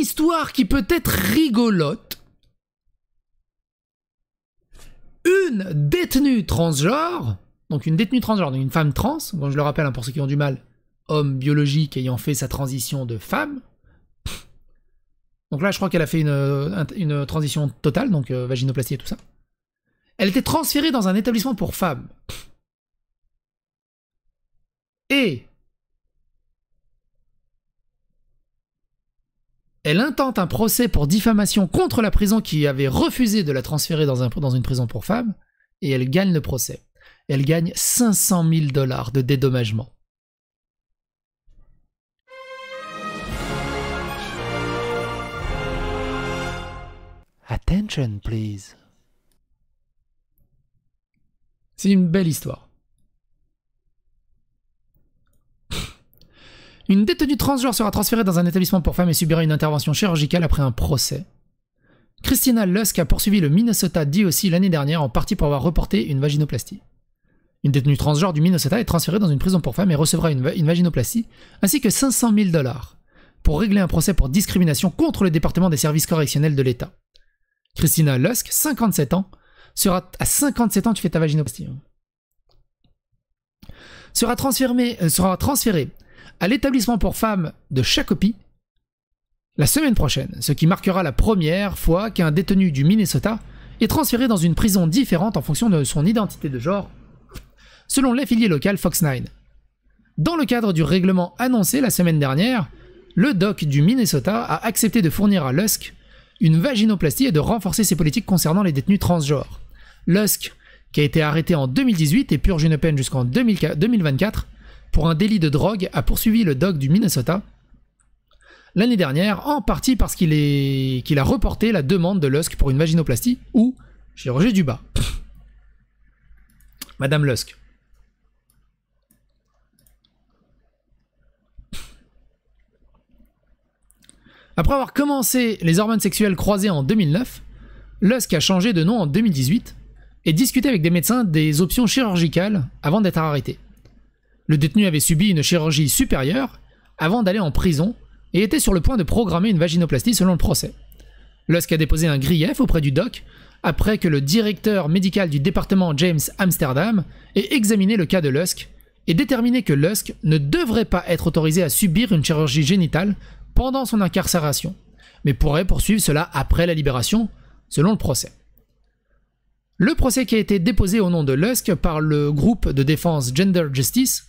histoire qui peut être rigolote. Une détenue transgenre, donc une détenue transgenre, donc une femme trans, bon, je le rappelle hein, pour ceux qui ont du mal, homme biologique ayant fait sa transition de femme. Donc là, je crois qu'elle a fait une transition totale, donc vaginoplastie et tout ça. Elle était transférée dans un établissement pour femmes. Et elle intente un procès pour diffamation contre la prison qui avait refusé de la transférer dans une prison pour femmes, et elle gagne le procès. Elle gagne 500 000 $ de dédommagement. Attention, please. C'est une belle histoire. Une détenue transgenre sera transférée dans un établissement pour femmes et subira une intervention chirurgicale après un procès. Christina Lusk a poursuivi le Minnesota DOC l'année dernière en partie pour avoir reporté une vaginoplastie. Une détenue transgenre du Minnesota est transférée dans une prison pour femmes et recevra une vaginoplastie ainsi que 500 000 $ pour régler un procès pour discrimination contre le département des services correctionnels de l'État. Christina Lusk, 57 ans, à 57 ans tu fais ta vaginoplastie. Sera transférée à l'établissement pour femmes de Shakopee la semaine prochaine, ce qui marquera la première fois qu'un détenu du Minnesota est transféré dans une prison différente en fonction de son identité de genre, selon l'affilié local Fox 9. Dans le cadre du règlement annoncé la semaine dernière, le doc du Minnesota a accepté de fournir à Lusk une vaginoplastie et de renforcer ses politiques concernant les détenus transgenres. Lusk, qui a été arrêté en 2018 et purge une peine jusqu'en 2024 pour un délit de drogue, a poursuivi le doc du Minnesota l'année dernière, en partie parce qu'il a reporté la demande de Lusk pour une vaginoplastie ou chirurgie du bas. Madame Lusk. Après avoir commencé les hormones sexuelles croisées en 2009, Lusk a changé de nom en 2018 et discuté avec des médecins des options chirurgicales avant d'être arrêté. Le détenu avait subi une chirurgie supérieure avant d'aller en prison et était sur le point de programmer une vaginoplastie selon le procès. Lusk a déposé un grief auprès du doc après que le directeur médical du département James Amsterdam ait examiné le cas de Lusk et déterminé que Lusk ne devrait pas être autorisé à subir une chirurgie génitale pendant son incarcération, mais pourrait poursuivre cela après la libération, selon le procès. Le procès qui a été déposé au nom de Lusk par le groupe de défense Gender Justice,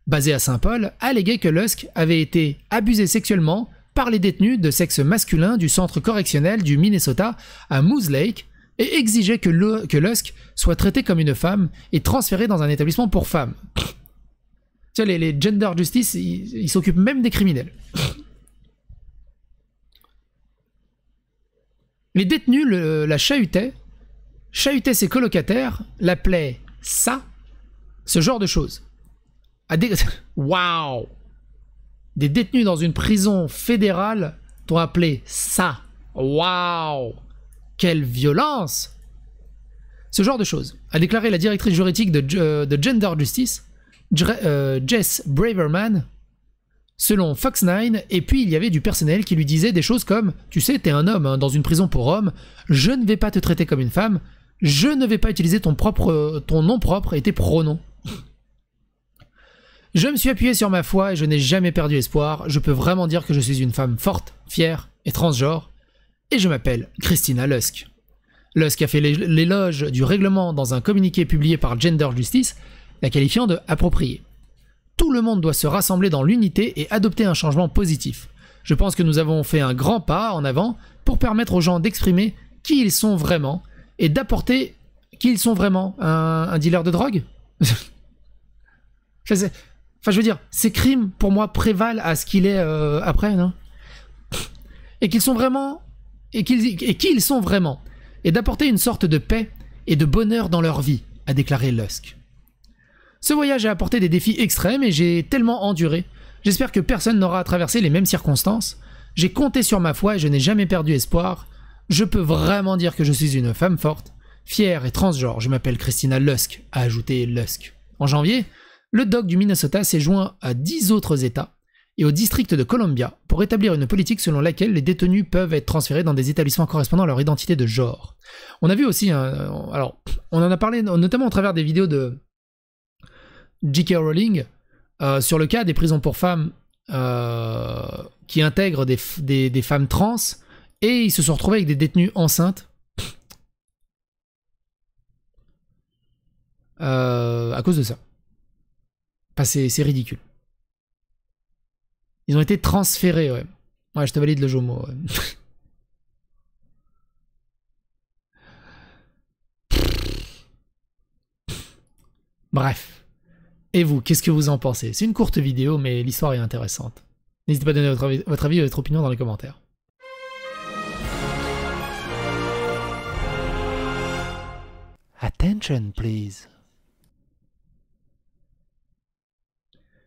basé à Saint-Paul, alléguait que Lusk avait été abusé sexuellement par les détenus de sexe masculin du centre correctionnel du Minnesota à Moose Lake et exigeait que Lusk soit traité comme une femme et transféré dans un établissement pour femmes. Tu sais, les Gender Justice, ils s'occupent même des criminels. Les détenus la chahutaient ses colocataires, l'appelaient ça, ce genre de choses. Waouh! Des détenus dans une prison fédérale t'ont appelé ça. Waouh! Quelle violence! Ce genre de choses, a déclaré la directrice juridique de Gender Justice, Jess Braverman, selon Fox 9, et puis il y avait du personnel qui lui disait des choses comme « Tu sais, t'es un homme hein, dans une prison pour hommes, je ne vais pas te traiter comme une femme, je ne vais pas utiliser ton nom propre et tes pronoms. » Je me suis appuyé sur ma foi et je n'ai jamais perdu espoir, je peux vraiment dire que je suis une femme forte, fière et transgenre, et je m'appelle Christina Lusk. Lusk a fait l'éloge du règlement dans un communiqué publié par Gender Justice, la qualifiant de approprié. Tout le monde doit se rassembler dans l'unité et adopter un changement positif. Je pense que nous avons fait un grand pas en avant pour permettre aux gens d'exprimer qui ils sont vraiment et d'apporter qui ils sont vraiment. Un dealer de drogue? Enfin, je veux dire, ces crimes, pour moi, prévalent à ce qu'il est après, non? Et qu'ils sont vraiment... Et qui ils sont vraiment. Et d'apporter une sorte de paix et de bonheur dans leur vie, a déclaré Lusk. Ce voyage a apporté des défis extrêmes et j'ai tellement enduré. J'espère que personne n'aura à traverser les mêmes circonstances. J'ai compté sur ma foi et je n'ai jamais perdu espoir. Je peux vraiment dire que je suis une femme forte, fière et transgenre. Je m'appelle Christina Lusk, a ajouté Lusk. En janvier, le doc du Minnesota s'est joint à 10 autres États et au district de Columbia pour établir une politique selon laquelle les détenus peuvent être transférés dans des établissements correspondant à leur identité de genre. On a vu aussi, alors on en a parlé notamment au travers des vidéos de J.K. Rowling sur le cas des prisons pour femmes qui intègrent des femmes trans, et ils se sont retrouvés avec des détenues enceintes à cause de ça. Enfin, c'est ridicule. Ils ont été transférés, ouais. Ouais, je te valide le jeu au mot, ouais. Bref. Et vous, qu'est-ce que vous en pensez? C'est une courte vidéo, mais l'histoire est intéressante. N'hésitez pas à donner votre avis et votre opinion dans les commentaires. Attention, please.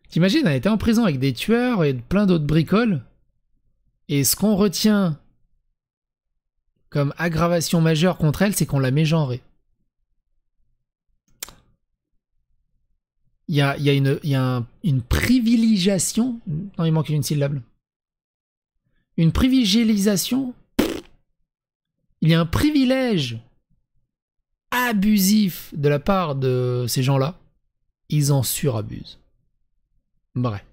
T'imagines, elle était en prison avec des tueurs et plein d'autres bricoles, et ce qu'on retient comme aggravation majeure contre elle, c'est qu'on l'a mégenrée. Il y a une privilégiation. Non, il manque une syllabe. Une privilégisation. Il y a un privilège abusif de la part de ces gens-là. Ils en surabusent. Bref.